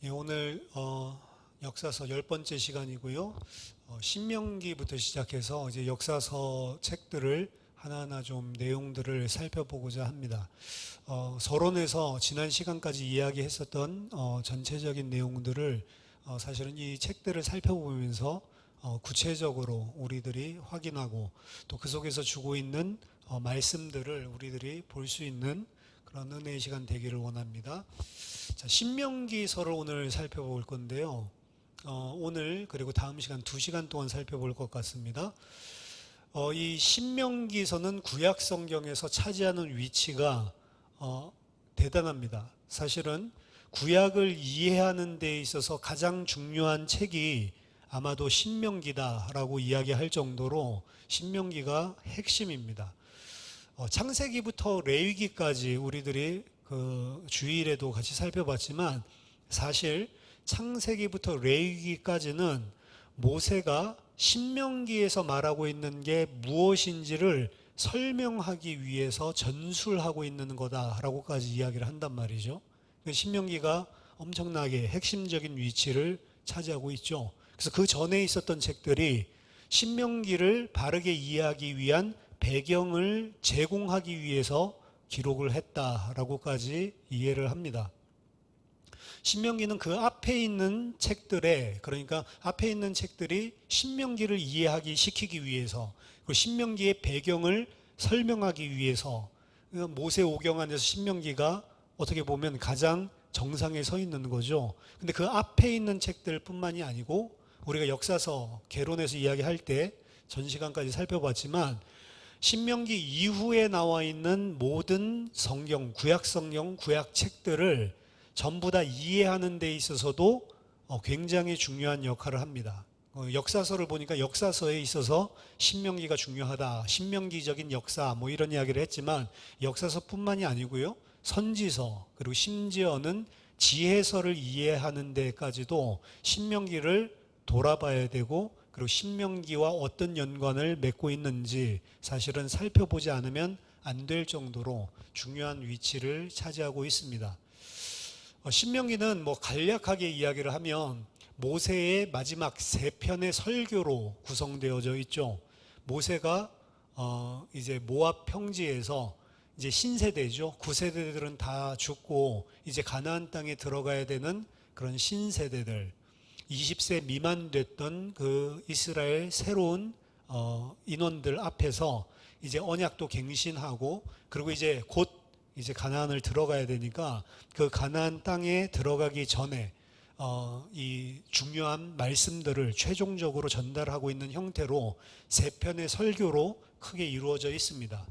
예, 오늘 역사서 10번째 시간이고요. 신명기부터 시작해서 이제 역사서 책들을 하나하나 좀 내용들을 살펴보고자 합니다. 서론에서 지난 시간까지 이야기했었던 전체적인 내용들을 사실은 이 책들을 살펴보면서 구체적으로 우리들이 확인하고 또 그 속에서 주고 있는 말씀들을 우리들이 볼 수 있는 그런 은혜의 시간 되기를 원합니다. 자, 신명기서를 오늘 살펴볼 건데요. 오늘 그리고 다음 시간 2시간 동안 살펴볼 것 같습니다. 이 신명기서는 구약 성경에서 차지하는 위치가 대단합니다. 사실은 구약을 이해하는 데 있어서 가장 중요한 책이 아마도 신명기다라고 이야기할 정도로 신명기가 핵심입니다. 창세기부터 레위기까지 우리들이 그 주일에도 같이 살펴봤지만 사실 창세기부터 레위기까지는 모세가 신명기에서 말하고 있는 게 무엇인지를 설명하기 위해서 전술하고 있는 거다라고까지 이야기를 한단 말이죠. 신명기가 엄청나게 핵심적인 위치를 차지하고 있죠. 그래서 그 전에 있었던 책들이 신명기를 바르게 이해하기 위한 배경을 제공하기 위해서 기록을 했다라고까지 이해를 합니다. 신명기는 그 앞에 있는 책들에, 그러니까 앞에 있는 책들이 신명기를 이해하기 시키기 위해서, 그 신명기의 배경을 설명하기 위해서 모세 오경 안에서 신명기가 어떻게 보면 가장 정상에 서 있는 거죠. 근데 그 앞에 있는 책들 뿐만이 아니고 우리가 역사서 개론에서 이야기할 때 전 시간까지 살펴봤지만 신명기 이후에 나와 있는 모든 성경, 구약 성경, 구약 책들을 전부 다 이해하는 데 있어서도 굉장히 중요한 역할을 합니다. 역사서를 보니까 역사서에 있어서 신명기가 중요하다, 신명기적인 역사 뭐 이런 이야기를 했지만 역사서뿐만이 아니고요, 선지서 그리고 심지어는 지혜서를 이해하는 데까지도 신명기를 돌아봐야 되고, 그리고 신명기와 어떤 연관을 맺고 있는지 사실은 살펴보지 않으면 안 될 정도로 중요한 위치를 차지하고 있습니다. 신명기는 뭐 간략하게 이야기를 하면 모세의 마지막 3편의 설교로 구성되어져 있죠. 모세가 이제 모압 평지에서 이제 신세대죠. 9세대들은 다 죽고 이제 가나안 땅에 들어가야 되는 그런 신세대들, 20세 미만 됐던 그 이스라엘 새로운 인원들 앞에서 이제 언약도 갱신하고, 그리고 이제 곧 이제 가나안을 들어가야 되니까 그 가나안 땅에 들어가기 전에 이 중요한 말씀들을 최종적으로 전달하고 있는 형태로 3편의 설교로 크게 이루어져 있습니다.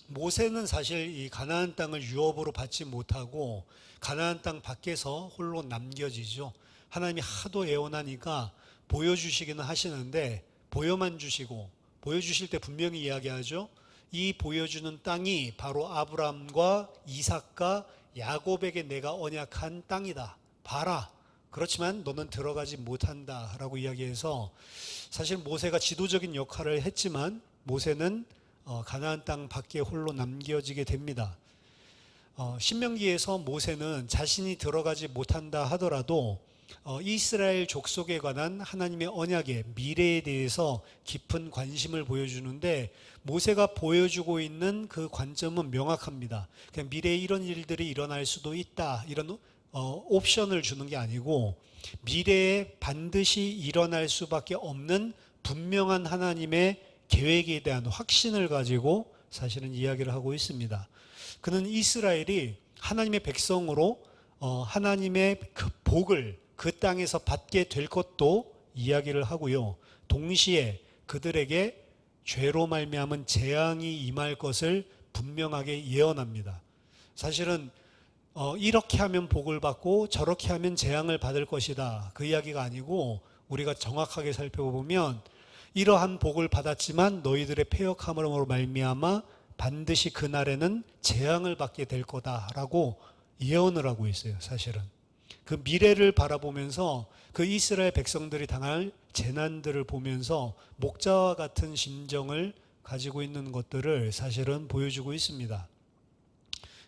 모세는 사실 이 가나안 땅을 유업으로 받지 못하고 가나안 땅 밖에서 홀로 남겨지죠. 하나님이 하도 애원하니까 보여주시기는 하시는데 보여만 주시고, 보여주실 때 분명히 이야기하죠. 이 보여주는 땅이 바로 아브라함과 이삭과 야곱에게 내가 언약한 땅이다. 봐라. 그렇지만 너는 들어가지 못한다 라고 이야기해서, 사실 모세가 지도적인 역할을 했지만 모세는 가나안 땅 밖에 홀로 남겨지게 됩니다. 신명기에서 모세는 자신이 들어가지 못한다 하더라도 이스라엘 족속에 관한 하나님의 언약의 미래에 대해서 깊은 관심을 보여주는데, 모세가 보여주고 있는 그 관점은 명확합니다. 그냥 미래에 이런 일들이 일어날 수도 있다, 이런 옵션을 주는 게 아니고 미래에 반드시 일어날 수밖에 없는 분명한 하나님의 계획에 대한 확신을 가지고 사실은 이야기를 하고 있습니다. 그는 이스라엘이 하나님의 백성으로 하나님의 그 복을 그 땅에서 받게 될 것도 이야기를 하고요, 동시에 그들에게 죄로 말미암은 재앙이 임할 것을 분명하게 예언합니다. 사실은 이렇게 하면 복을 받고 저렇게 하면 재앙을 받을 것이다, 그 이야기가 아니고 우리가 정확하게 살펴보면 이러한 복을 받았지만 너희들의 패역함으로 말미암아 반드시 그날에는 재앙을 받게 될 거다라고 예언을 하고 있어요. 사실은 그 미래를 바라보면서 그 이스라엘 백성들이 당할 재난들을 보면서 목자와 같은 심정을 가지고 있는 것들을 사실은 보여주고 있습니다.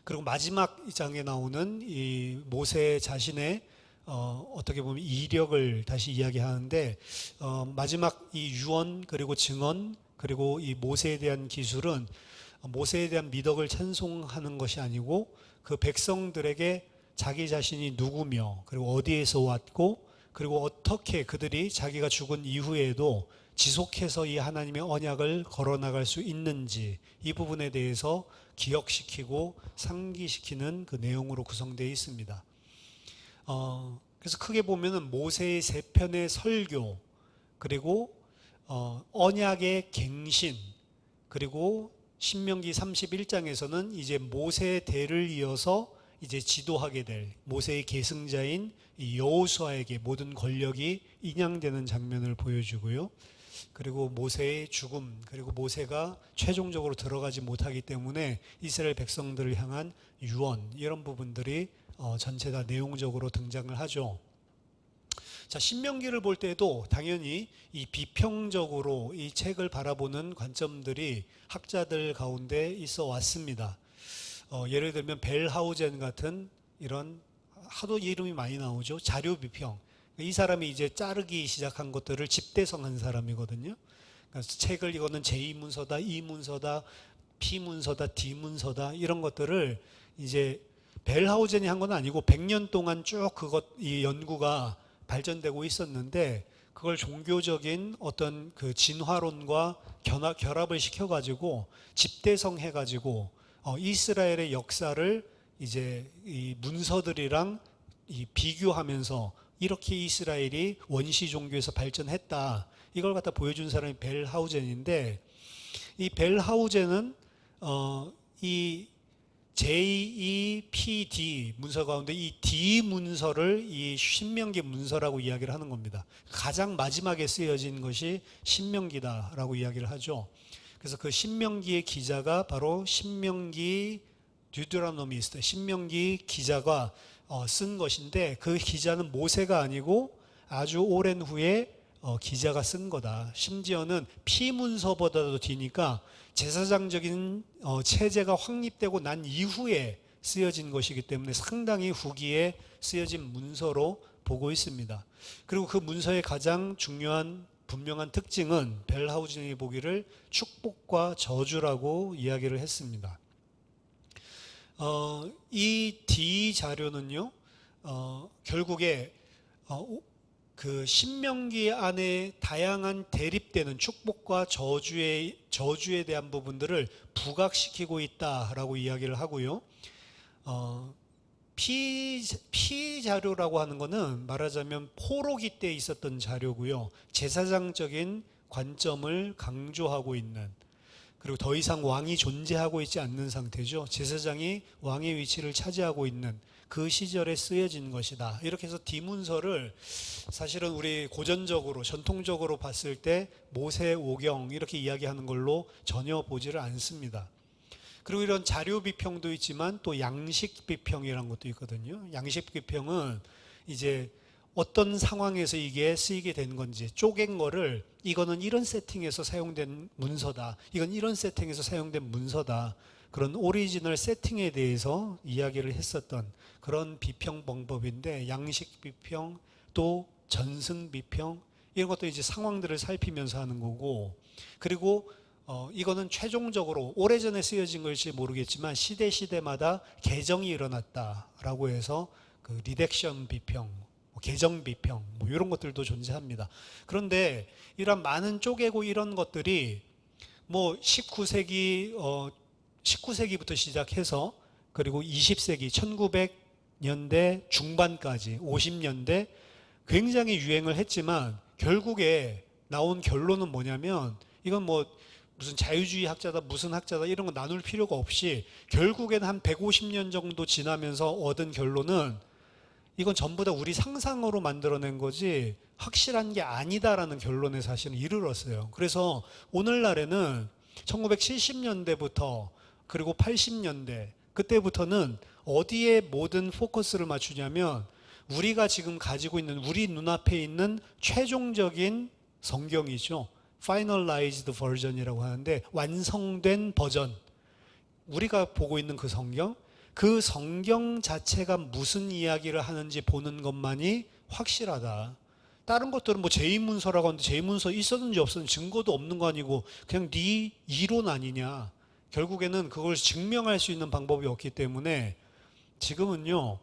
그리고 마지막 장에 나오는 이 모세 자신의 어떻게 보면 이력을 다시 이야기하는데 마지막 이 유언 그리고 증언 그리고 이 모세에 대한 기술은 모세에 대한 미덕을 찬송하는 것이 아니고 그 백성들에게 자기 자신이 누구며 그리고 어디에서 왔고 그리고 어떻게 그들이 자기가 죽은 이후에도 지속해서 이 하나님의 언약을 걸어나갈 수 있는지 이 부분에 대해서 기억시키고 상기시키는 그 내용으로 구성되어 있습니다. 그래서 크게 보면은 모세의 세 편의 설교 그리고 언약의 갱신 그리고 신명기 31장에서는 이제 모세의 대를 이어서 이제 지도하게 될 모세의 계승자인 여호수아에게 모든 권력이 인양되는 장면을 보여주고요. 그리고 모세의 죽음 그리고 모세가 최종적으로 들어가지 못하기 때문에 이스라엘 백성들을 향한 유언 이런 부분들이 전체 다 내용적으로 등장을 하죠. 자, 신명기를 볼 때도 당연히 이 비평적으로 이 책을 바라보는 관점들이 학자들 가운데 있어 왔습니다. 예를 들면 벨하우젠 같은 이런 하도 이름이 많이 나오죠. 자료 비평. 이 사람이 이제 자르기 시작한 것들을 집대성한 사람이거든요. 그래서 책을 이거는 제2문서다, 이문서다, P문서다, D문서다 이런 것들을 이제 벨하우젠이 한 건 아니고 100년 동안 쭉 이 연구가 발전되고 있었는데 그걸 종교적인 어떤 그 진화론과 결합을 시켜가지고 집대성해가지고 이스라엘의 역사를 이제 이 문서들이랑 비교하면서 이렇게 이스라엘이 원시 종교에서 발전했다. 이걸 갖다 보여준 사람이 벨하우젠인데 이 벨하우젠은 이 JEPD 문서 가운데 이 D 문서를 이 신명기 문서라고 이야기를 하는 겁니다. 가장 마지막에 쓰여진 것이 신명기다라고 이야기를 하죠. 그래서 그 신명기의 기자가 바로 신명기 듀드라노미스트, 신명기 기자가 쓴 것인데 그 기자는 모세가 아니고 아주 오랜 후에 기자가 쓴 거다. 심지어는 피문서보다도 뒤니까 제사장적인 체제가 확립되고 난 이후에 쓰여진 것이기 때문에 상당히 후기에 쓰여진 문서로 보고 있습니다. 그리고 그 문서의 가장 중요한 분명한 특징은 벨하우젠이 보기를 축복과 저주라고 이야기를 했습니다. 이 D 자료는요, 결국에 그 신명기 안에 다양한 대립되는 축복과 저주에 대한 부분들을 부각시키고 있다라고 이야기를 하고요. P 자료라고 하는 것은 말하자면 포로기 때 있었던 자료고요. 제사장적인 관점을 강조하고 있는, 그리고 더 이상 왕이 존재하고 있지 않는 상태죠. 제사장이 왕의 위치를 차지하고 있는 그 시절에 쓰여진 것이다. 이렇게 해서 디문서를 사실은 우리 고전적으로 전통적으로 봤을 때 모세 오경 이렇게 이야기하는 걸로 전혀 보지를 않습니다. 그리고 이런 자료 비평도 있지만 또 양식 비평이라는 것도 있거든요. 양식 비평은 이제 어떤 상황에서 이게 쓰이게 된 건지 쪼갠 거를 이거는 이런 세팅에서 사용된 문서다. 이건 이런 세팅에서 사용된 문서다. 그런 오리지널 세팅에 대해서 이야기를 했었던 그런 비평 방법인데 양식 비평 또 전승 비평 이런 것도 이제 상황들을 살피면서 하는 거고 그리고 이거는 최종적으로 오래전에 쓰여진 걸지 모르겠지만 시대마다 개정이 일어났다라고 해서 그 리덱션 비평 개정 비평 이런 것들도 존재합니다. 그런데 이런 많은 쪼개고 이런 것들이 19세기부터 시작해서 그리고 20세기 1900년대 중반까지 50년대 굉장히 유행을 했지만 결국에 나온 결론은 뭐냐면 이건 무슨 자유주의 학자다 무슨 학자다 이런 거 나눌 필요가 없이 결국에는 한 150년 정도 지나면서 얻은 결론은 이건 전부 다 우리 상상으로 만들어낸 거지 확실한 게 아니다라는 결론에 사실은 이르렀어요. 그래서 오늘날에는 1970년대부터 그리고 80년대 그때부터는 어디에 모든 포커스를 맞추냐면 우리가 지금 가지고 있는 우리 눈앞에 있는 최종적인 성경이죠. Finalized version이라고 하는데 완성된 버전 우리가 보고 있는 그 성경 그 성경 자체가 무슨 이야기를 하는지 보는 것만이 확실하다. 다른 것들은 뭐 제2문서라고 하는데 제2문서 있었는지 없었는지 증거도 없는 거 아니고 그냥 네 이론 아니냐. 결국에는 그걸 증명할 수 있는 방법이 없기 때문에 지금은요,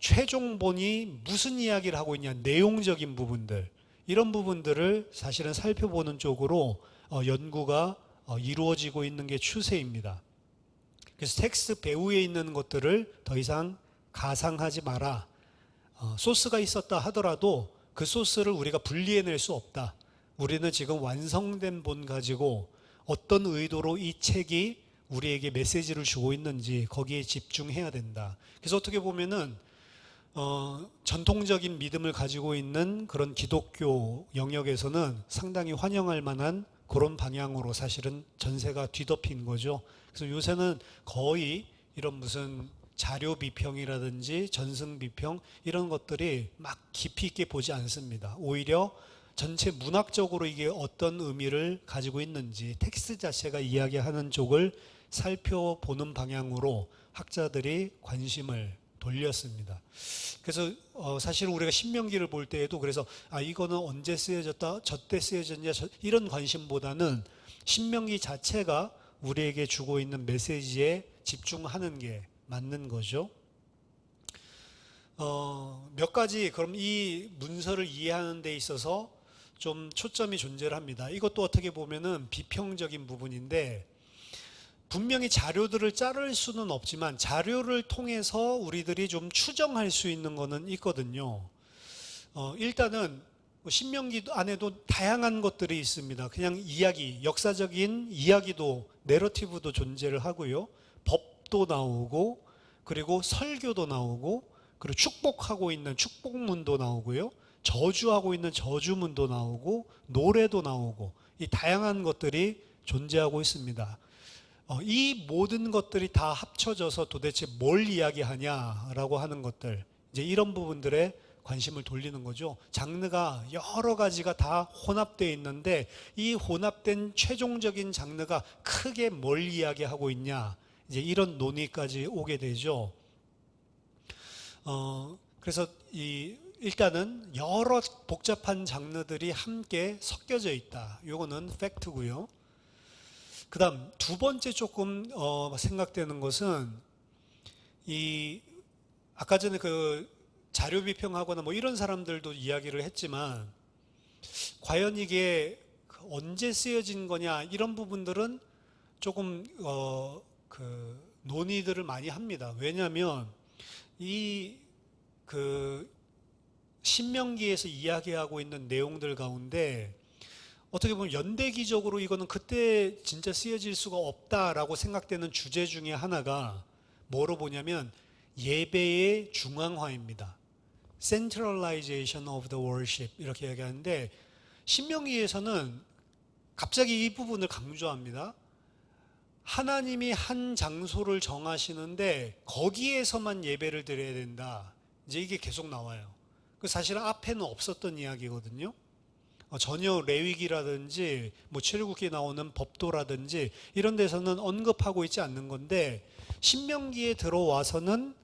최종본이 무슨 이야기를 하고 있냐, 내용적인 부분들, 이런 부분들을 사실은 살펴보는 쪽으로 연구가 이루어지고 있는 게 추세입니다. 그래서 텍스트 배후에 있는 것들을 더 이상 가상하지 마라. 소스가 있었다 하더라도 그 소스를 우리가 분리해낼 수 없다. 우리는 지금 완성된 본 가지고 어떤 의도로 이 책이 우리에게 메시지를 주고 있는지 거기에 집중해야 된다. 그래서 어떻게 보면은 전통적인 믿음을 가지고 있는 그런 기독교 영역에서는 상당히 환영할 만한 그런 방향으로 사실은 전세가 뒤덮인 거죠. 그래서 요새는 거의 이런 무슨 자료 비평이라든지 전승 비평 이런 것들이 막 깊이 있게 보지 않습니다. 오히려 전체 문학적으로 이게 어떤 의미를 가지고 있는지 텍스트 자체가 이야기하는 쪽을 살펴보는 방향으로 학자들이 관심을 돌렸습니다. 그래서 사실 우리가 신명기를 볼 때에도 그래서 이거는 언제 쓰여졌다, 저때 쓰여졌냐 이런 관심보다는 신명기 자체가 우리에게 주고 있는 메시지에 집중하는 게 맞는 거죠. 몇 가지 그럼 이 문서를 이해하는 데 있어서 좀 초점이 존재를 합니다. 이것도 어떻게 보면은 비평적인 부분인데 분명히 자료들을 자를 수는 없지만 자료를 통해서 우리들이 좀 추정할 수 있는 거는 있거든요. 일단은 신명기 안에도 다양한 것들이 있습니다. 그냥 이야기, 역사적인 이야기도 내러티브도 존재를 하고요. 법도 나오고 그리고 설교도 나오고 그리고 축복하고 있는 축복문도 나오고요. 저주하고 있는 저주문도 나오고 노래도 나오고 이 다양한 것들이 존재하고 있습니다. 이 모든 것들이 다 합쳐져서 도대체 뭘 이야기하냐라고 하는 것들, 이제 이런 부분들에 관심을 돌리는 거죠. 장르가 여러 가지가 다 혼합되어 있는데 이 혼합된 최종적인 장르가 크게 뭘 이야기하고 있냐, 이제 이런 논의까지 오게 되죠. 그래서 일단은 여러 복잡한 장르들이 함께 섞여져 있다. 요거는 팩트고요. 그 다음 두 번째 조금 생각되는 것은 아까 전에 그 자료 비평하거나 뭐 이런 사람들도 이야기를 했지만 과연 이게 언제 쓰여진 거냐 이런 부분들은 조금 논의들을 많이 합니다. 왜냐하면 신명기에서 이야기하고 있는 내용들 가운데 어떻게 보면 연대기적으로 이거는 그때 진짜 쓰여질 수가 없다라고 생각되는 주제 중에 하나가 뭐로 보냐면 예배의 중앙화입니다. Centralization of the worship 이렇게 얘기하는데 신명기에서는 갑자기 이 부분을 강조합니다. 하나님이 한 장소를 정하시는데 거기에서만 예배를 드려야 된다. 이제 이게 계속 나와요. 사실은 앞에는 없었던 이야기거든요. 전혀 레위기라든지 뭐 출애굽기에 나오는 법도라든지 이런 데서는 언급하고 있지 않는 건데 신명기에 들어와서는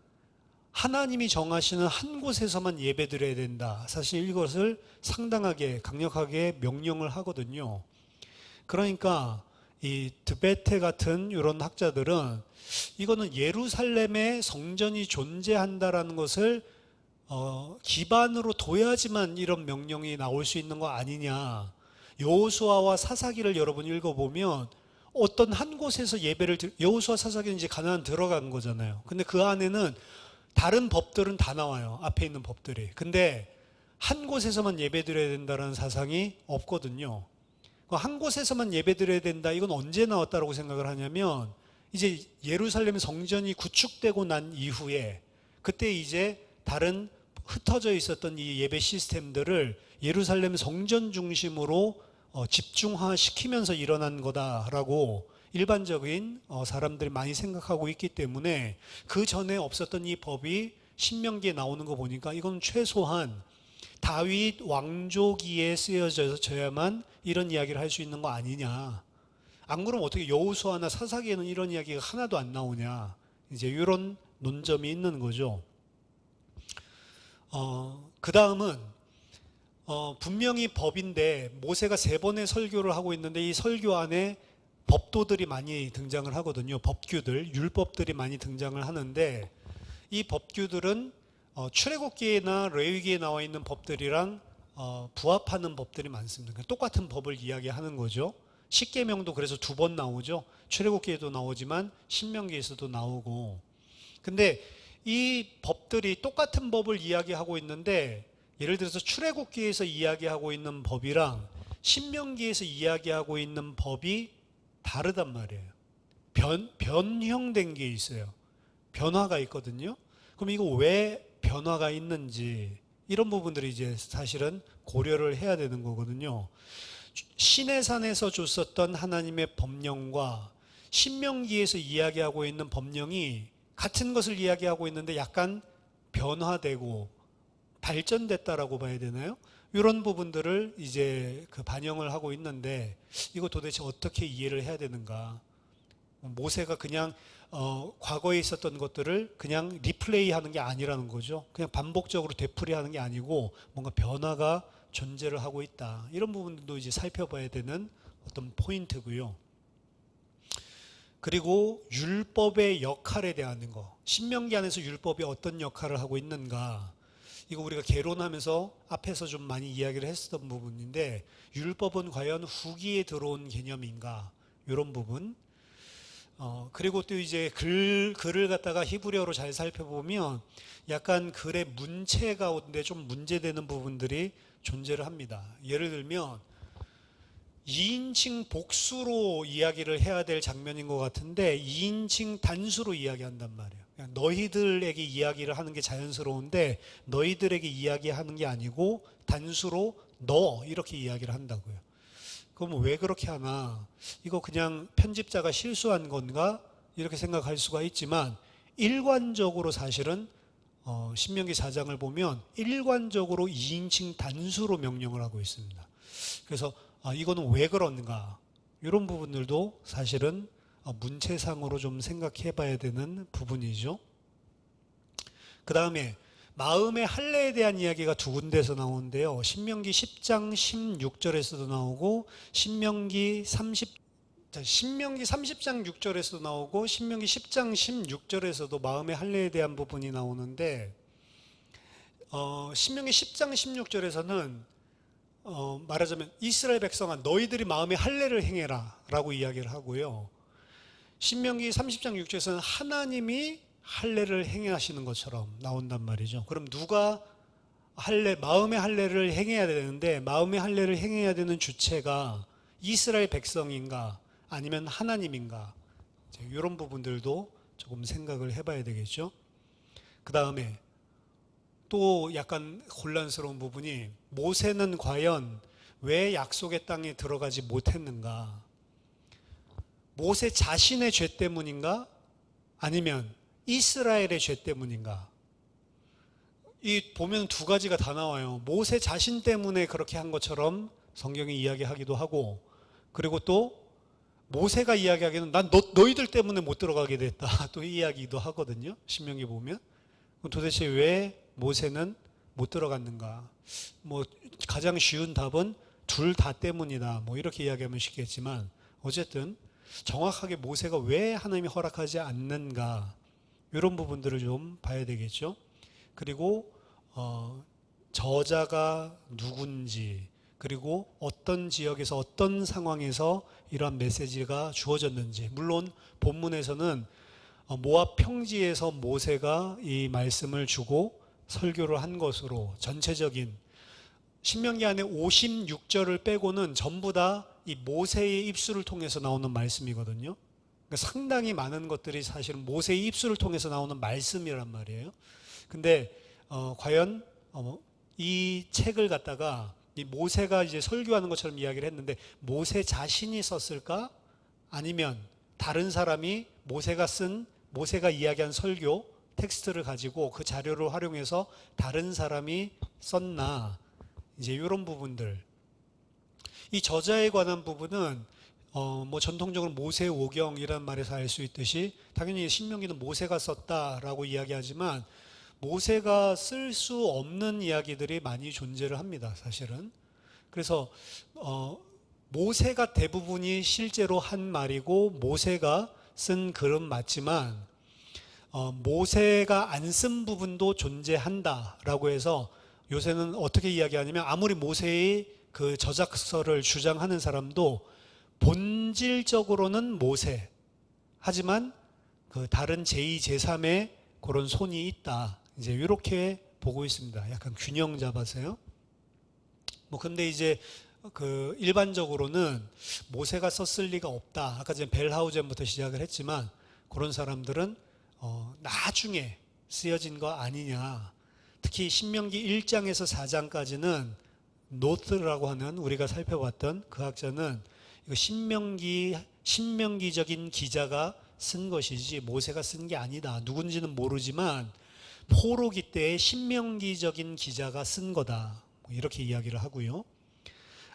하나님이 정하시는 한 곳에서만 예배드려야 된다. 사실 이것을 상당하게 강력하게 명령을 하거든요. 그러니까 이 드베테 같은 이런 학자들은 이거는 예루살렘에 성전이 존재한다라는 것을 기반으로 둬야지만 이런 명령이 나올 수 있는 거 아니냐. 여호수아와 사사기를 여러분 읽어보면 어떤 한 곳에서 여호수아 사사기는 이제 가나안 들어간 거잖아요. 근데 그 안에는 다른 법들은 다 나와요. 앞에 있는 법들이. 근데 한 곳에서만 예배드려야 된다는 사상이 없거든요. 한 곳에서만 예배드려야 된다. 이건 언제 나왔다고 생각을 하냐면 이제 예루살렘 성전이 구축되고 난 이후에 그때 이제 다른 흩어져 있었던 이 예배 시스템들을 예루살렘 성전 중심으로 집중화시키면서 일어난 거다라고 일반적인 사람들이 많이 생각하고 있기 때문에 그 전에 없었던 이 법이 신명기에 나오는 거 보니까 이건 최소한 다윗 왕조기에 쓰여져야만 이런 이야기를 할 수 있는 거 아니냐. 안 그러면 어떻게 여호수아나 사사기에는 이런 이야기가 하나도 안 나오냐. 이제 이런 논점이 있는 거죠. 그 다음은 분명히 법인데 모세가 3번의 설교를 하고 있는데 이 설교 안에 법도들이 많이 등장을 하거든요. 법규들, 율법들이 많이 등장을 하는데 이 법규들은 출애굽기나 레위기에 나와 있는 법들이랑 부합하는 법들이 많습니다. 똑같은 법을 이야기하는 거죠. 십계명도 그래서 2번 나오죠. 출애굽기에도 나오지만 신명기에서도 나오고. 근데 이 법들이 똑같은 법을 이야기하고 있는데 예를 들어서 출애굽기에서 이야기하고 있는 법이랑 신명기에서 이야기하고 있는 법이 다르단 말이에요. 변형된 게 있어요. 변화가 있거든요. 그럼 이거 왜 변화가 있는지 이런 부분들이 이제 사실은 고려를 해야 되는 거거든요. 시내산에서 줬었던 하나님의 법령과 신명기에서 이야기하고 있는 법령이 같은 것을 이야기하고 있는데 약간 변화되고 발전됐다라고 봐야 되나요? 이런 부분들을 이제 그 반영을 하고 있는데 이거 도대체 어떻게 이해를 해야 되는가? 모세가 그냥 과거에 있었던 것들을 그냥 리플레이하는 게 아니라는 거죠. 그냥 반복적으로 되풀이하는 게 아니고 뭔가 변화가 존재를 하고 있다. 이런 부분도 이제 살펴봐야 되는 어떤 포인트고요. 그리고 율법의 역할에 대한 거. 신명기 안에서 율법이 어떤 역할을 하고 있는가. 이거 우리가 개론하면서 앞에서 좀 많이 이야기를 했었던 부분인데 율법은 과연 후기에 들어온 개념인가. 이런 부분. 그리고 또 이제 글을 갖다가 히브리어로 잘 살펴보면 약간 글의 문체 가운데 좀 문제되는 부분들이 존재를 합니다. 예를 들면 2인칭 복수로 이야기를 해야 될 장면인 것 같은데 2인칭 단수로 이야기한단 말이에요. 그냥 너희들에게 이야기를 하는 게 자연스러운데 너희들에게 이야기하는 게 아니고 단수로 너 이렇게 이야기를 한다고요. 그럼 왜 그렇게 하나? 이거 그냥 편집자가 실수한 건가? 이렇게 생각할 수가 있지만 일관적으로 사실은 신명기 4장을 보면 일관적으로 2인칭 단수로 명령을 하고 있습니다. 그래서 이거는 왜 그런가? 이런 부분들도 사실은 문체상으로 좀 생각해 봐야 되는 부분이죠. 그 다음에 마음의 할례에 대한 이야기가 2군데에서 나오는데요. 신명기 10장 16절에서도 나오고 신명기 30장 6절에서도 나오고 신명기 10장 16절에서도 마음의 할례에 대한 부분이 나오는데 신명기 10장 16절에서는 말하자면 이스라엘 백성아 너희들이 마음의 할례를 행해라 라고 이야기를 하고요. 신명기 30장 6절에서는 하나님이 할례를 행하시는 것처럼 나온단 말이죠. 그럼 누가 마음의 할례를 행해야 되는데 마음의 할례를 행해야 되는 주체가 이스라엘 백성인가 아니면 하나님인가 이런 부분들도 조금 생각을 해봐야 되겠죠. 그 다음에 또 약간 혼란스러운 부분이 모세는 과연 왜 약속의 땅에 들어가지 못했는가? 모세 자신의 죄 때문인가? 아니면 이스라엘의 죄 때문인가? 이 보면 2가지가 다 나와요. 모세 자신 때문에 그렇게 한 것처럼 성경이 이야기하기도 하고 그리고 또 모세가 이야기하기는 난 너희들 때문에 못 들어가게 됐다. 또 이야기도 하거든요. 신명기 보면. 도대체 왜 모세는 못 들어갔는가? 뭐 가장 쉬운 답은 둘 다 때문이다. 뭐 이렇게 이야기하면 쉽겠지만 어쨌든 정확하게 모세가 왜 하나님이 허락하지 않는가? 이런 부분들을 좀 봐야 되겠죠. 그리고 저자가 누군지 그리고 어떤 지역에서 어떤 상황에서 이러한 메시지가 주어졌는지 물론 본문에서는 모압 평지에서 모세가 이 말씀을 주고 설교를 한 것으로 전체적인 신명기 안에 56절을 빼고는 전부 다 이 모세의 입술을 통해서 나오는 말씀이거든요. 그러니까 상당히 많은 것들이 사실은 모세의 입술을 통해서 나오는 말씀이란 말이에요. 근데 과연 이 책을 갖다가 이 모세가 이제 설교하는 것처럼 이야기를 했는데 모세 자신이 썼을까? 아니면 다른 사람이 모세가 이야기한 설교 텍스트를 가지고 그 자료를 활용해서 다른 사람이 썼나? 이제 이런 부분들. 이 저자에 관한 부분은 뭐 전통적으로 모세오경이라는 말에서 알 수 있듯이 당연히 신명기는 모세가 썼다라고 이야기하지만 모세가 쓸 수 없는 이야기들이 많이 존재를 합니다, 사실은. 그래서 모세가 대부분이 실제로 한 말이고 모세가 쓴 글은 맞지만 모세가 안 쓴 부분도 존재한다라고 해서 요새는 어떻게 이야기하냐면 아무리 모세의 그 저작서를 주장하는 사람도 본질적으로는 모세, 하지만 그 다른 제2, 제3의 그런 손이 있다. 이제 이렇게 보고 있습니다. 약간 균형 잡아서요. 뭐 근데 이제 그 일반적으로는 모세가 썼을 리가 없다. 아까 전에 벨하우젠부터 시작을 했지만 그런 사람들은 나중에 쓰여진 거 아니냐. 특히 신명기 1장에서 4장까지는 노트라고 하는 우리가 살펴봤던 그 학자는 이거 신명기적인 기자가 쓴 것이지 모세가 쓴 게 아니다. 누군지는 모르지만 포로기 때의 신명기적인 기자가 쓴 거다. 이렇게 이야기를 하고요.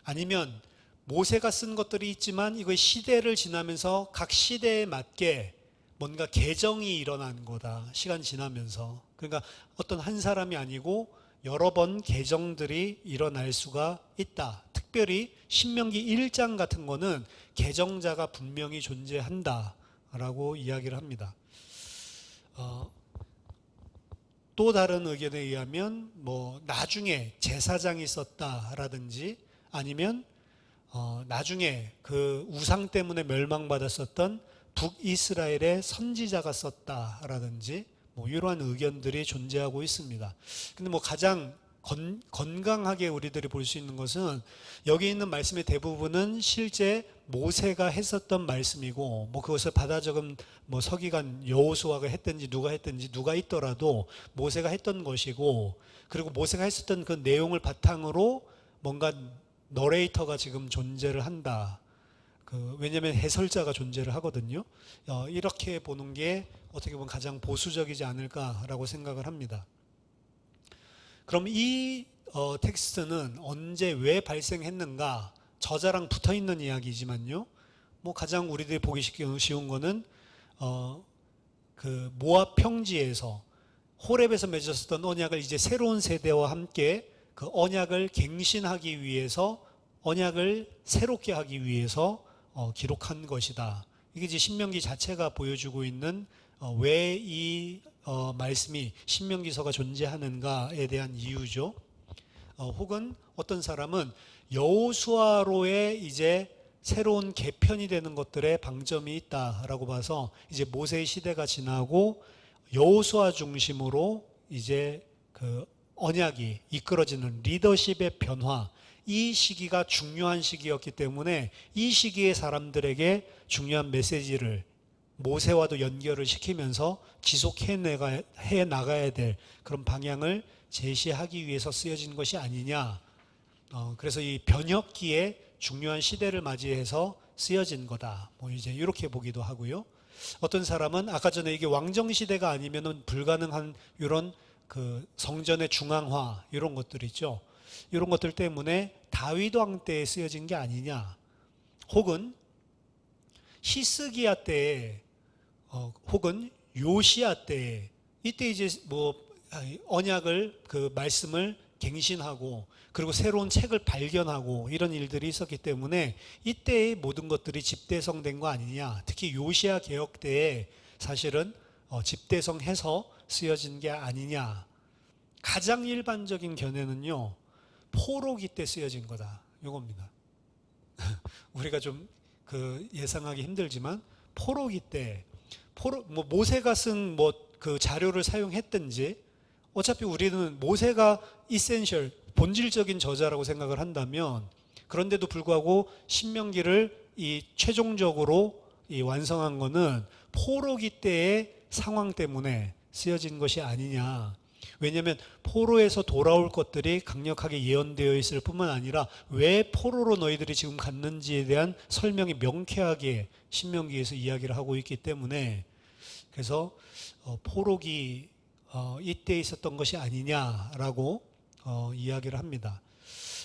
아니면 모세가 쓴 것들이 있지만 이거 시대를 지나면서 각 시대에 맞게 뭔가 개정이 일어난 거다. 시간 지나면서. 그러니까 어떤 한 사람이 아니고 여러 번 개정들이 일어날 수가 있다. 특별히 신명기 1장 같은 거는 개정자가 분명히 존재한다라고 이야기를 합니다. 또 다른 의견에 의하면 뭐 나중에 제사장이 썼다라든지 아니면 나중에 그 우상 때문에 멸망받았었던 북이스라엘의 선지자가 썼다라든지 뭐 이러한 의견들이 존재하고 있습니다. 근데 뭐 가장 건강하게 우리들이 볼 수 있는 것은 여기 있는 말씀의 대부분은 실제 모세가 했었던 말씀이고 뭐 그것을 받아 적은 뭐 서기관 여호수아가 했든지 누가 있더라도 모세가 했던 것이고 그리고 모세가 했었던 그 내용을 바탕으로 뭔가 너레이터가 지금 존재를 한다. 왜냐하면 해설자가 존재를 하거든요. 이렇게 보는 게 어떻게 보면 가장 보수적이지 않을까라고 생각을 합니다. 그럼 이 텍스트는 언제 왜 발생했는가? 저자랑 붙어 있는 이야기지만요. 뭐 가장 우리들이 보기 쉬운 거는 그 모압 평지에서 호렙에서 맺었던 언약을 이제 새로운 세대와 함께 그 언약을 갱신하기 위해서 언약을 새롭게 하기 위해서 기록한 것이다. 이게 이제 신명기 자체가 보여주고 있는 왜 이 말씀이 신명기서가 존재하는가에 대한 이유죠. 혹은 어떤 사람은 여호수아로의 이제 새로운 개편이 되는 것들에 방점이 있다라고 봐서 이제 모세의 시대가 지나고 여호수아 중심으로 이제 그 언약이 이끌어지는 리더십의 변화, 이 시기가 중요한 시기였기 때문에 이 시기의 사람들에게 중요한 메시지를 모세와도 연결을 시키면서 지속해 나가야 될 그런 방향을 제시하기 위해서 쓰여진 것이 아니냐. 그래서 이 변혁기에 중요한 시대를 맞이해서 쓰여진 거다. 뭐 이제 이렇게 보기도 하고요. 어떤 사람은 아까 전에 이게 왕정 시대가 아니면은 불가능한 이런 그 성전의 중앙화 이런 것들 있죠. 이런 것들 때문에 다윗 왕 때에 쓰여진 게 아니냐. 혹은 히스기야 때에 혹은 요시야 때에 이때 이제 뭐 언약을 그 말씀을 갱신하고 그리고 새로운 책을 발견하고 이런 일들이 있었기 때문에 이때의 모든 것들이 집대성된 거 아니냐. 특히 요시야 개혁 때에 사실은 집대성해서 쓰여진 게 아니냐. 가장 일반적인 견해는요. 포로기 때 쓰여진 거다. 이겁니다. 우리가 좀 그 예상하기 힘들지만 포로기 때 뭐 모세가 쓴 뭐 그 자료를 사용했든지 어차피 우리는 모세가 이센셜 본질적인 저자라고 생각을 한다면 그런데도 불구하고 신명기를 이 최종적으로 이 완성한 거는 포로기 때의 상황 때문에 쓰여진 것이 아니냐. 왜냐하면 포로에서 돌아올 것들이 강력하게 예언되어 있을 뿐만 아니라 왜 포로로 너희들이 지금 갔는지에 대한 설명이 명쾌하게 신명기에서 이야기를 하고 있기 때문에 그래서 포로기 이때 있었던 것이 아니냐라고 이야기를 합니다.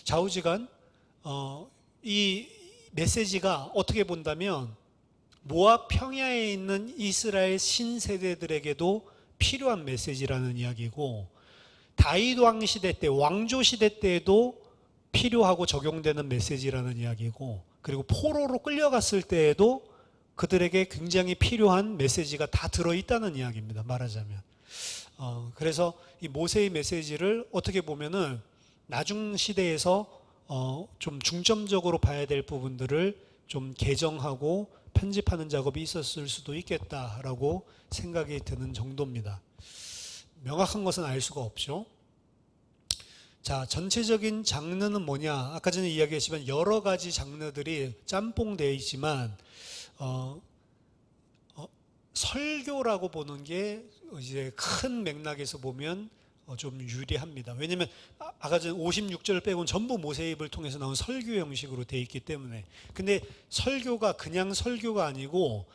좌우지간 이 메시지가 어떻게 본다면 모압 평야에 있는 이스라엘 신세대들에게도 필요한 메시지라는 이야기고, 다윗 왕 시대 때, 왕조 시대 때에도 필요하고 적용되는 메시지라는 이야기고, 그리고 포로로 끌려갔을 때에도 그들에게 굉장히 필요한 메시지가 다 들어있다는 이야기입니다. 말하자면. 그래서 이 모세의 메시지를 어떻게 보면은 나중 시대에서 좀 중점적으로 봐야 될 부분들을 좀 개정하고 편집하는 작업이 있었을 수도 있겠다라고 생각이 드는 정도입니다. 명확한 것은 알 수가 없죠. 자, 전체적인 장르는 뭐냐? 아까 전에 이야기했지만 여러 가지 장르들이 짬뽕되어 있지만 설교라고 보는 게 이제 큰 맥락에서 보면 좀 유리합니다. 왜냐하면 아까 전 56절 빼고는 전부 모세입을 통해서 나온 설교 형식으로 되어 있기 때문에. 근데 설교가 그냥 설교가 아니고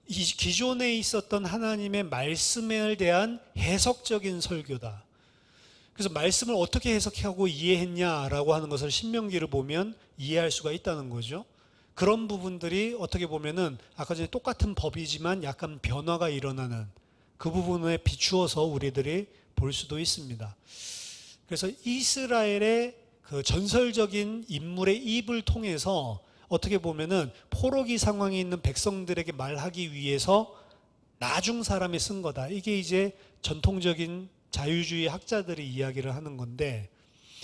이 기존에 있었던 하나님의 말씀에 대한 해석적인 설교다. 그래서 말씀을 어떻게 해석하고 이해했냐라고 하는 것을 신명기를 보면 이해할 수가 있다는 거죠. 그런 부분들이 어떻게 보면은 아까 전에 똑같은 법이지만 약간 변화가 일어나는 그 부분에 비추어서 우리들이 볼 수도 있습니다. 그래서 이스라엘의 그 전설적인 인물의 입을 통해서 어떻게 보면은 포로기 상황에 있는 백성들에게 말하기 위해서 나중 사람이 쓴 거다. 이게 이제 전통적인 자유주의 학자들이 이야기를 하는 건데,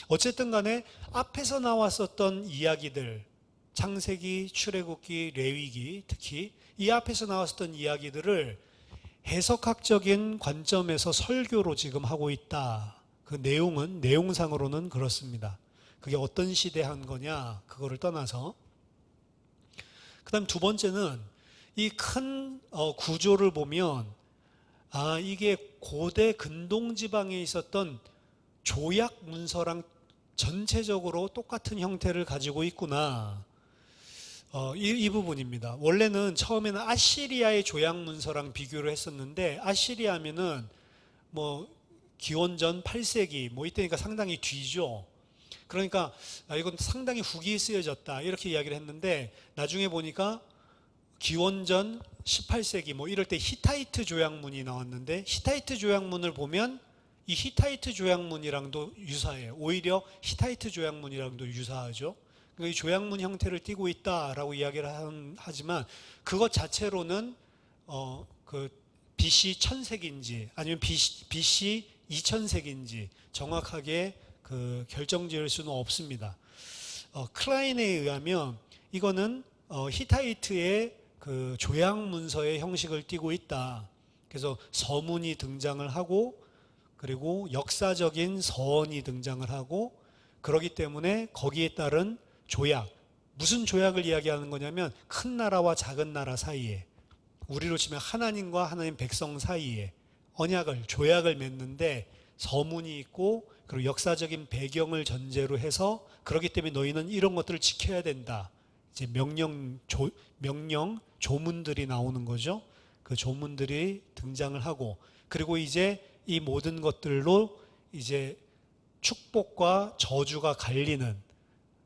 어쨌든 간에 앞에서 나왔었던 이야기들, 창세기, 출애굽기, 레위기, 특히 이 앞에서 나왔었던 이야기들을 해석학적인 관점에서 설교로 지금 하고 있다. 그 내용은 내용상으로는 그렇습니다. 그게 어떤 시대에 한 거냐 그거를 떠나서. 그다음 두 번째는 이 큰 구조를 보면 이게 고대 근동 지방에 있었던 조약 문서랑 전체적으로 똑같은 형태를 가지고 있구나. 이 부분입니다. 원래는 처음에는 아시리아의 조약 문서랑 비교를 했었는데, 아시리아면은 뭐 기원전 8세기 뭐 이때니까 상당히 뒤죠. 그러니까 이건 상당히 후기에 쓰여졌다 이렇게 이야기를 했는데, 나중에 보니까 기원전 18세기 뭐 이럴 때 히타이트 조약문이 나왔는데, 히타이트 조약문을 보면 이 히타이트 조약문이랑도 유사해요. 오히려 히타이트 조약문이랑도 유사하죠. 이 조약문 형태를 띠고 있다라고 이야기를 하지만 그것 자체로는 그 BC 1000세기인지 아니면 BC 2000세기인지 정확하게 그 결정지을 수는 없습니다. 클라인에 의하면 이거는 히타이트의 그 조약 문서의 형식을 띠고 있다. 그래서 서문이 등장을 하고, 그리고 역사적인 서원이 등장을 하고, 그러기 때문에 거기에 따른 조약, 무슨 조약을 이야기하는 거냐면 큰 나라와 작은 나라 사이에, 우리로 치면 하나님과 하나님 백성 사이에 언약을, 조약을 맺는데 서문이 있고, 그리고 역사적인 배경을 전제로 해서 그렇기 때문에 너희는 이런 것들을 지켜야 된다. 이제 명령 조문들이 나오는 거죠. 그 조문들이 등장을 하고, 그리고 이제 이 모든 것들로 이제 축복과 저주가 갈리는,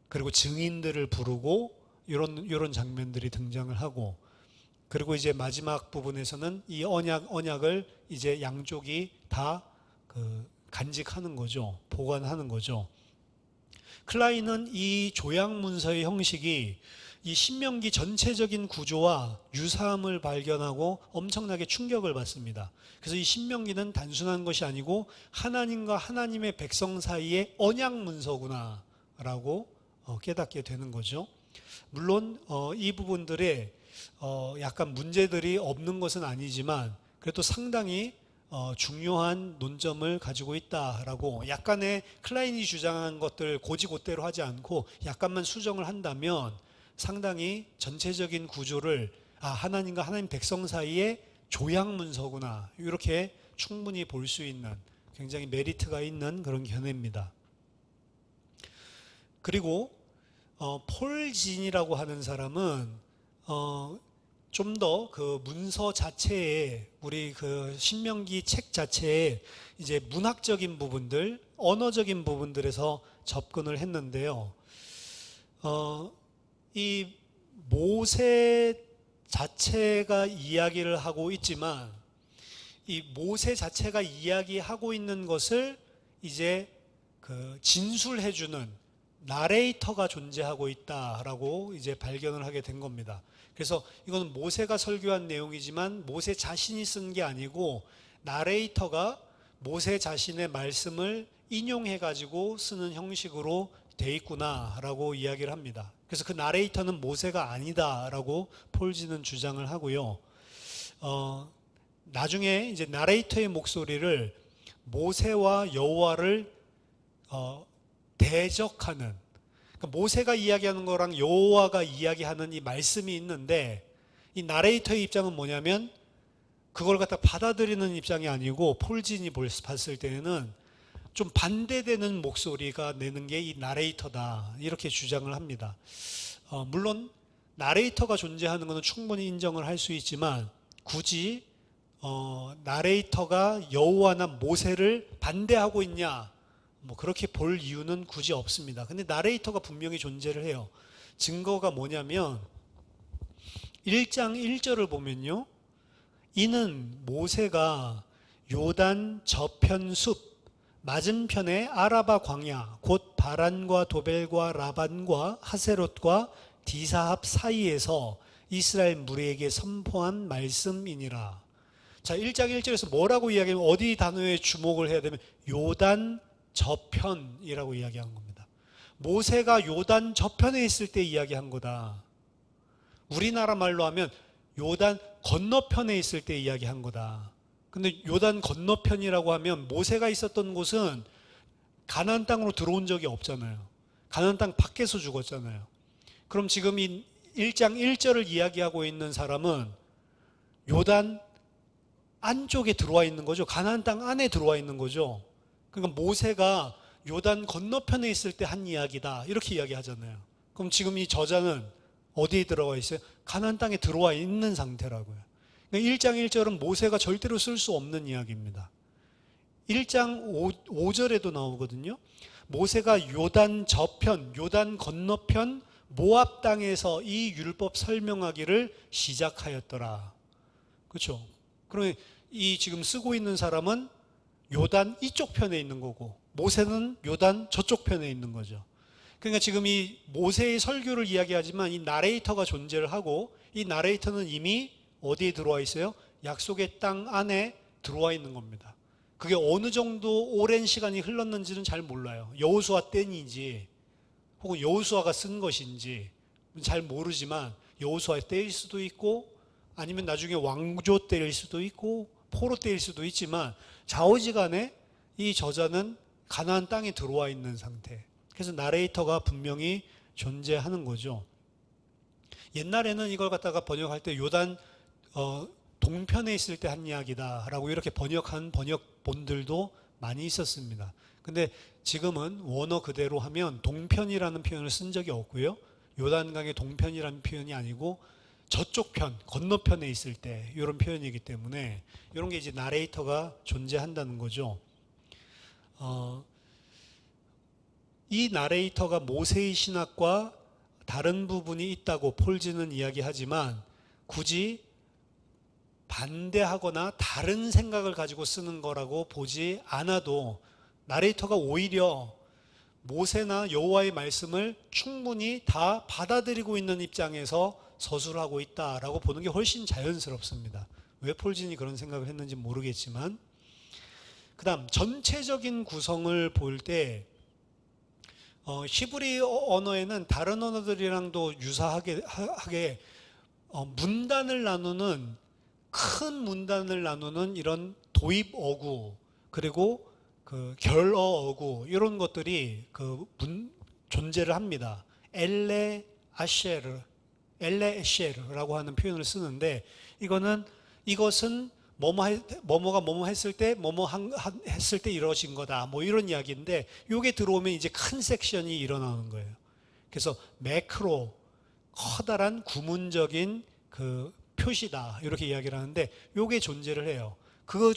그리고 증인들을 부르고 이런 장면들이 등장을 하고, 그리고 이제 마지막 부분에서는 이 언약을 이제 양쪽이 다 간직하는 거죠. 보관하는 거죠. 클라인은 이 조약 문서의 형식이 이 신명기 전체적인 구조와 유사함을 발견하고 엄청나게 충격을 받습니다. 그래서 이 신명기는 단순한 것이 아니고 하나님과 하나님의 백성 사이의 언약 문서구나 라고 깨닫게 되는 거죠. 물론 이 부분들에 약간 문제들이 없는 것은 아니지만 그래도 상당히 중요한 논점을 가지고 있다라고, 약간의 클라인이 주장한 것들 고지고대로 하지 않고 약간만 수정을 한다면 상당히 전체적인 구조를 하나님과 하나님 백성 사이의 조약 문서구나, 이렇게 충분히 볼 수 있는 굉장히 메리트가 있는 그런 견해입니다. 그리고 폴 진이라고 하는 사람은 좀 더 그 문서 자체에, 우리 그 신명기 책 자체에 이제 문학적인 부분들, 언어적인 부분들에서 접근을 했는데요. 이 모세 자체가 이야기를 하고 있지만 이 모세 자체가 이야기하고 있는 것을 이제 그 진술해주는 나레이터가 존재하고 있다라고 이제 발견을 하게 된 겁니다. 그래서 이거는 모세가 설교한 내용이지만 모세 자신이 쓴 게 아니고 나레이터가 모세 자신의 말씀을 인용해 가지고 쓰는 형식으로 돼 있구나라고 이야기를 합니다. 그래서 그 나레이터는 모세가 아니다라고 폴지는 주장을 하고요. 나중에 이제 나레이터의 목소리를 모세와 여호와를 대적하는, 그러니까 모세가 이야기하는 거랑 여호와가 이야기하는 이 말씀이 있는데, 이 나레이터의 입장은 뭐냐면 그걸 갖다 받아들이는 입장이 아니고 폴진이 봤을 때는 좀 반대되는 목소리가 내는 게 이 나레이터다, 이렇게 주장을 합니다. 물론 나레이터가 존재하는 것은 충분히 인정을 할 수 있지만 굳이 나레이터가 여호와나 모세를 반대하고 있냐, 뭐 그렇게 볼 이유는 굳이 없습니다. 근데 나레이터가 분명히 존재를 해요. 증거가 뭐냐면 1장 1절을 보면요, 이는 모세가 요단 저편 숲 맞은편의 아라바 광야 곧 바란과 도벨과 라반과 하세롯과 디사합 사이에서 이스라엘 무리에게 선포한 말씀이니라. 자, 1장 1절에서 뭐라고 이야기하면, 어디 단어에 주목을 해야 되면 요단 저편이라고 이야기한 겁니다. 모세가 요단 저편에 있을 때 이야기한 거다. 우리나라 말로 하면 요단 건너편에 있을 때 이야기한 거다. 근데 요단 건너편이라고 하면 모세가 있었던 곳은 가나안 땅으로 들어온 적이 없잖아요. 가나안 땅 밖에서 죽었잖아요. 그럼 지금 이 1장 1절을 이야기하고 있는 사람은 요단 안쪽에 들어와 있는 거죠. 가나안 땅 안에 들어와 있는 거죠. 그러니까 모세가 요단 건너편에 있을 때 한 이야기다, 이렇게 이야기하잖아요. 그럼 지금 이 저자는 어디에 들어가 있어요? 가나안 땅에 들어와 있는 상태라고요. 1장 1절은 모세가 절대로 쓸 수 없는 이야기입니다. 1장 5절에도 나오거든요. 모세가 요단 저편, 요단 건너편 모압 땅에서 이 율법 설명하기를 시작하였더라. 그렇죠? 그러면 이 지금 쓰고 있는 사람은 요단 이쪽 편에 있는 거고 모세는 요단 저쪽 편에 있는 거죠. 그러니까 지금 이 모세의 설교를 이야기하지만 이 나레이터가 존재를 하고, 이 나레이터는 이미 어디에 들어와 있어요? 약속의 땅 안에 들어와 있는 겁니다. 그게 어느 정도 오랜 시간이 흘렀는지는 잘 몰라요. 여호수아 때인지 혹은 여호수아가 쓴 것인지 잘 모르지만 여호수아 때일 수도 있고 아니면 나중에 왕조 때일 수도 있고 포로 때일 수도 있지만 좌우지간에 이 저자는 가나안 땅에 들어와 있는 상태. 그래서 나레이터가 분명히 존재하는 거죠. 옛날에는 이걸 갖다가 번역할 때 요단 동편에 있을 때 한 이야기다라고 이렇게 번역한 번역본들도 많이 있었습니다. 근데 지금은 원어 그대로 하면 동편이라는 표현을 쓴 적이 없고요. 요단강의 동편이라는 표현이 아니고 저쪽 편, 건너편에 있을 때 이런 표현이기 때문에 이런 게 이제 나레이터가 존재한다는 거죠. 이 나레이터가 모세의 신학과 다른 부분이 있다고 폴지는 이야기하지만 굳이 반대하거나 다른 생각을 가지고 쓰는 거라고 보지 않아도 나레이터가 오히려 모세나 여호와의 말씀을 충분히 다 받아들이고 있는 입장에서 서술하고 있다라고 보는 게 훨씬 자연스럽습니다. 왜 폴진이 그런 생각을 했는지 모르겠지만, 그 다음 전체적인 구성을 볼 때 히브리 언어에는 다른 언어들이랑도 유사하게 문단을 나누는, 큰 문단을 나누는 이런 도입 어구 그리고 그 결어 어구 이런 것들이 존재를 합니다. 엘레 에쉐르라고 하는 표현을 쓰는데, 이것은 뭐뭐가 뭐뭐 했을 때 뭐뭐 했을 때 이루어진 거다, 뭐 이런 이야기인데, 요게 들어오면 이제 큰 섹션이 일어나는 거예요. 그래서 매크로, 커다란 구문적인 그 표시다, 이렇게 이야기를 하는데 요게 존재를 해요. 그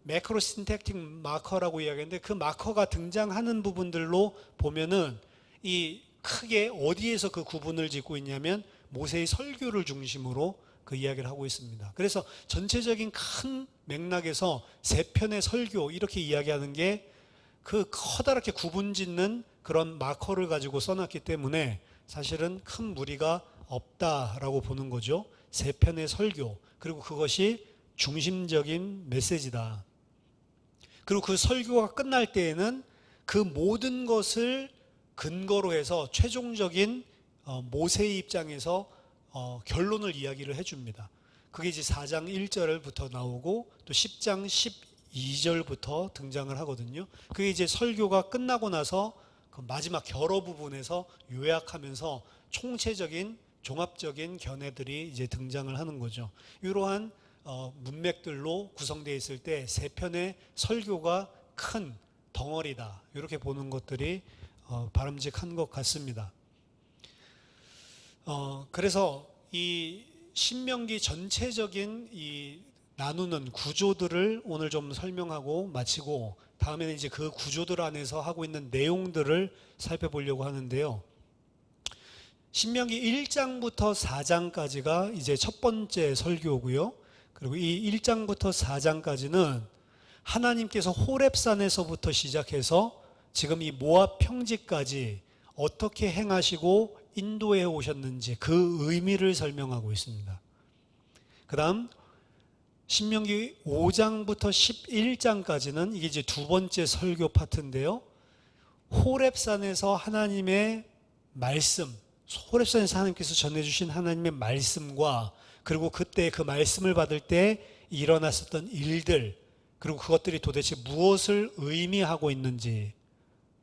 매크로 신택틱 마커라고 이야기하는데, 그 마커가 등장하는 부분들로 보면은 이 크게 어디에서 그 구분을 짓고 있냐면 모세의 설교를 중심으로 그 이야기를 하고 있습니다. 그래서 전체적인 큰 맥락에서 세 편의 설교 이렇게 이야기하는 게 그 커다랗게 구분 짓는 그런 마커를 가지고 써놨기 때문에 사실은 큰 무리가 없다라고 보는 거죠. 세 편의 설교, 그리고 그것이 중심적인 메시지다. 그리고 그 설교가 끝날 때에는 그 모든 것을 근거로 해서 최종적인 모세의 입장에서 결론을 이야기를 해줍니다. 그게 이제 4장 1절부터 나오고 또 10장 12절부터 등장을 하거든요. 그게 이제 설교가 끝나고 나서 그 마지막 결어 부분에서 요약하면서 총체적인 종합적인 견해들이 이제 등장을 하는 거죠. 이러한 문맥들로 구성되어 있을 때 세 편의 설교가 큰 덩어리다, 이렇게 보는 것들이 바람직한 것 같습니다. 그래서 이 신명기 전체적인 이 나누는 구조들을 오늘 좀 설명하고 마치고, 다음에는 이제 그 구조들 안에서 하고 있는 내용들을 살펴보려고 하는데요. 신명기 1장부터 4장까지가 이제 첫 번째 설교고요. 그리고 이 1장부터 4장까지는 하나님께서 호렙산에서부터 시작해서 지금 이 모압 평지까지 어떻게 행하시고 인도해 오셨는지 그 의미를 설명하고 있습니다. 그 다음 신명기 5장부터 11장까지는 이게 이제 두 번째 설교 파트인데요. 호렙산에서 하나님의 말씀, 호렙산에서 하나님께서 전해주신 하나님의 말씀과 그리고 그때 그 말씀을 받을 때 일어났었던 일들, 그리고 그것들이 도대체 무엇을 의미하고 있는지,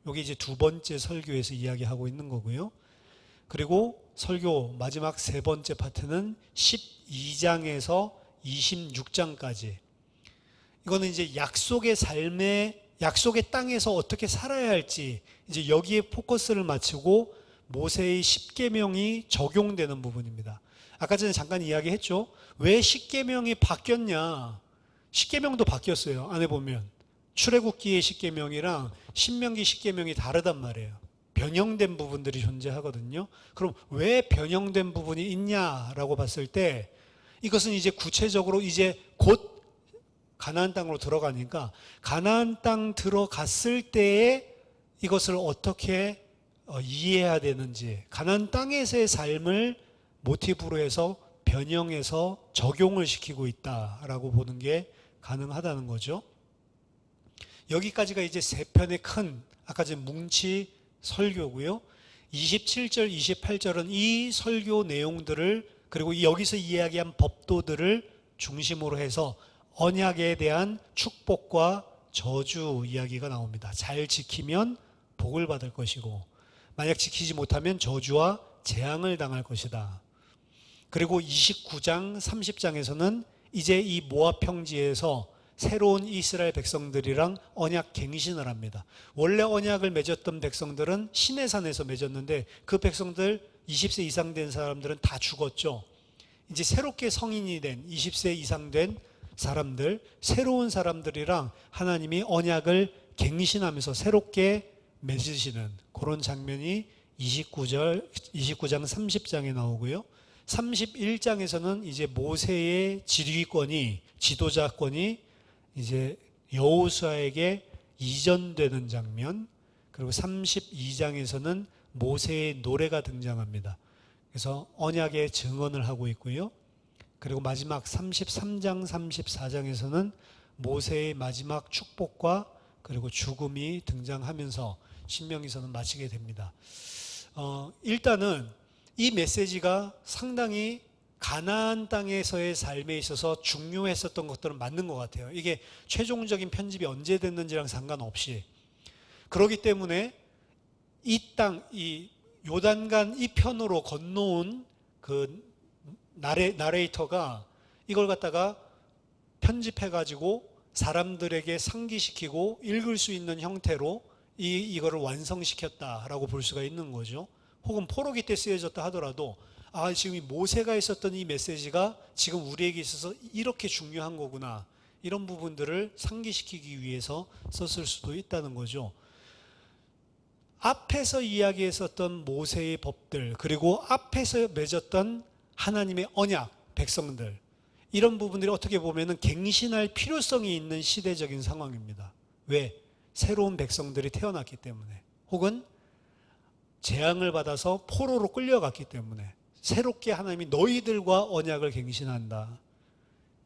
여기 이제 두 번째 설교에서 이야기하고 있는 거고요. 그리고 설교 마지막 세 번째 파트는 12장에서 26장까지. 이거는 이제 약속의 삶에, 약속의 땅에서 어떻게 살아야 할지, 이제 여기에 포커스를 맞추고 모세의 십계명이 적용되는 부분입니다. 아까 전에 잠깐 이야기했죠. 왜 십계명이 바뀌었냐? 십계명도 바뀌었어요. 안에 보면 출애굽기의 십계명이랑 신명기 십계명이 다르단 말이에요. 변형된 부분들이 존재하거든요. 그럼 왜 변형된 부분이 있냐라고 봤을 때, 이것은 이제 구체적으로 이제 곧 가나안 땅으로 들어가니까 가나안 땅 들어갔을 때에 이것을 어떻게 이해해야 되는지, 가나안 땅에서의 삶을 모티브로 해서 변형해서 적용을 시키고 있다라고 보는 게 가능하다는 거죠. 여기까지가 이제 세 편의 큰 아까 전 뭉치 설교고요. 27절, 28절은 이 설교 내용들을, 그리고 여기서 이야기한 법도들을 중심으로 해서 언약에 대한 축복과 저주 이야기가 나옵니다. 잘 지키면 복을 받을 것이고 만약 지키지 못하면 저주와 재앙을 당할 것이다. 그리고 29장, 30장에서는 이제 이 모압 평지에서 새로운 이스라엘 백성들이랑 언약 갱신을 합니다. 원래 언약을 맺었던 백성들은 시내산에서 맺었는데 그 백성들 20세 이상 된 사람들은 다 죽었죠. 이제 새롭게 성인이 된 20세 이상 된 사람들, 새로운 사람들이랑 하나님이 언약을 갱신하면서 새롭게 맺으시는 그런 장면이 29장 30장에 나오고요. 31장에서는 이제 모세의 지휘권이, 지도자권이 이제 여호수아에게 이전되는 장면, 그리고 32장에서는 모세의 노래가 등장합니다. 그래서 언약의 증언을 하고 있고요. 그리고 마지막 33장, 34장에서는 모세의 마지막 축복과 그리고 죽음이 등장하면서 신명기서는 마치게 됩니다. 일단은 이 메시지가 상당히 가나안 땅에서의 삶에 있어서 중요했었던 것들은 맞는 것 같아요. 이게 최종적인 편집이 언제 됐는지랑 상관없이. 그렇기 때문에 이 땅, 이 요단강 이편으로 건너온 그 나레이터가 이걸 갖다가 편집해가지고 사람들에게 상기시키고 읽을 수 있는 형태로 이거를 완성시켰다라고 볼 수가 있는 거죠. 혹은 포로기 때 쓰여졌다 하더라도 지금 이 모세가 있었던 이 메시지가 지금 우리에게 있어서 이렇게 중요한 거구나, 이런 부분들을 상기시키기 위해서 썼을 수도 있다는 거죠. 앞에서 이야기했었던 모세의 법들, 그리고 앞에서 맺었던 하나님의 언약, 백성들, 이런 부분들이 어떻게 보면은 갱신할 필요성이 있는 시대적인 상황입니다. 왜? 새로운 백성들이 태어났기 때문에, 혹은 재앙을 받아서 포로로 끌려갔기 때문에 새롭게 하나님이 너희들과 언약을 갱신한다.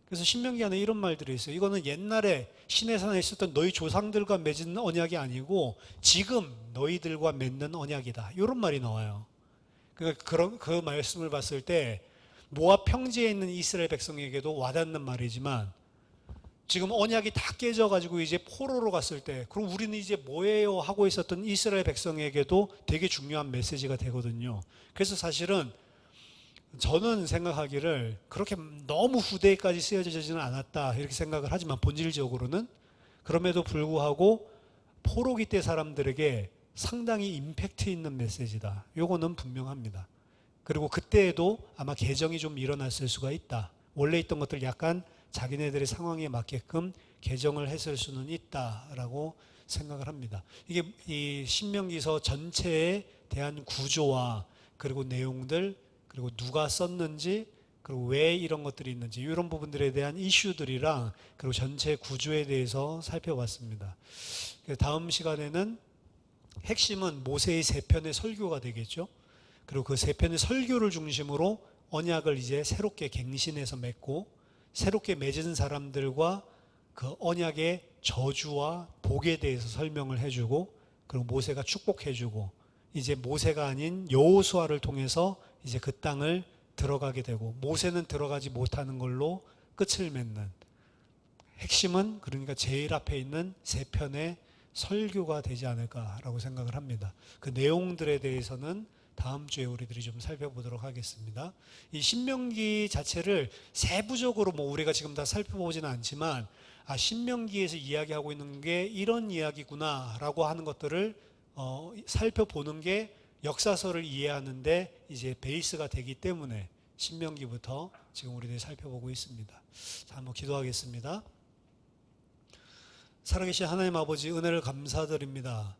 그래서 신명기 안에 이런 말들이 있어요. 이거는 옛날에 시내산에 있었던 너희 조상들과 맺은 언약이 아니고 지금 너희들과 맺는 언약이다. 이런 말이 나와요. 그러니까 그 말씀을 봤을 때 모압 평지에 있는 이스라엘 백성에게도 와닿는 말이지만, 지금 언약이 다 깨져가지고 이제 포로로 갔을 때, 그럼 우리는 이제 뭐예요? 하고 있었던 이스라엘 백성에게도 되게 중요한 메시지가 되거든요. 그래서 사실은 저는 생각하기를 그렇게 너무 후대까지 쓰여지지는 않았다 이렇게 생각을 하지만, 본질적으로는 그럼에도 불구하고 포로기 때 사람들에게 상당히 임팩트 있는 메시지다. 요거는 분명합니다. 그리고 그때에도 아마 개정이 좀 일어났을 수가 있다. 원래 있던 것들 약간 자기네들의 상황에 맞게끔 개정을 했을 수는 있다라고 생각을 합니다. 이게 이 신명기서 전체에 대한 구조와 그리고 내용들, 그리고 누가 썼는지, 그리고 왜 이런 것들이 있는지, 이런 부분들에 대한 이슈들이랑 그리고 전체 구조에 대해서 살펴봤습니다. 다음 시간에는 핵심은 모세의 세 편의 설교가 되겠죠. 그리고 그 세 편의 설교를 중심으로 언약을 이제 새롭게 갱신해서 맺고, 새롭게 맺은 사람들과 그 언약의 저주와 복에 대해서 설명을 해주고, 그리고 모세가 축복해주고, 이제 모세가 아닌 여호수아를 통해서 이제 그 땅을 들어가게 되고, 모세는 들어가지 못하는 걸로 끝을 맺는, 핵심은 그러니까 제일 앞에 있는 세 편의 설교가 되지 않을까라고 생각을 합니다. 그 내용들에 대해서는 다음 주에 우리들이 좀 살펴보도록 하겠습니다. 이 신명기 자체를 세부적으로 뭐 우리가 지금 다 살펴보지는 않지만, 신명기에서 이야기하고 있는 게 이런 이야기구나라고 하는 것들을 살펴보는 게 역사서를 이해하는데 이제 베이스가 되기 때문에 신명기부터 지금 우리들이 살펴보고 있습니다. 자, 한번 기도하겠습니다. 살아계신 하나님 아버지, 은혜를 감사드립니다.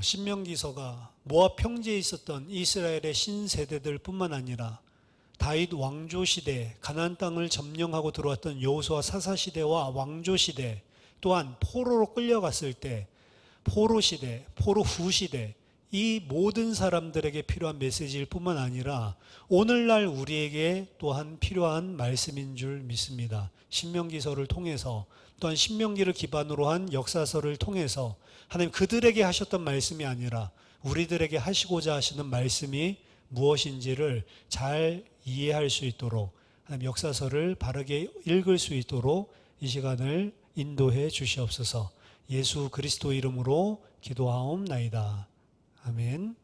신명기서가 모압 평지에 있었던 이스라엘의 신세대들 뿐만 아니라 다윗 왕조 시대, 가나안 땅을 점령하고 들어왔던 여호수아 사사 시대와 왕조 시대, 또한 포로로 끌려갔을 때 포로 시대, 포로 후 시대, 이 모든 사람들에게 필요한 메시지일 뿐만 아니라 오늘날 우리에게 또한 필요한 말씀인 줄 믿습니다. 신명기서를 통해서, 또한 신명기를 기반으로 한 역사서를 통해서 하나님 그들에게 하셨던 말씀이 아니라 우리들에게 하시고자 하시는 말씀이 무엇인지를 잘 이해할 수 있도록, 하나님 역사서를 바르게 읽을 수 있도록 이 시간을 인도해 주시옵소서. 예수 그리스도 이름으로 기도하옵나이다. 아멘.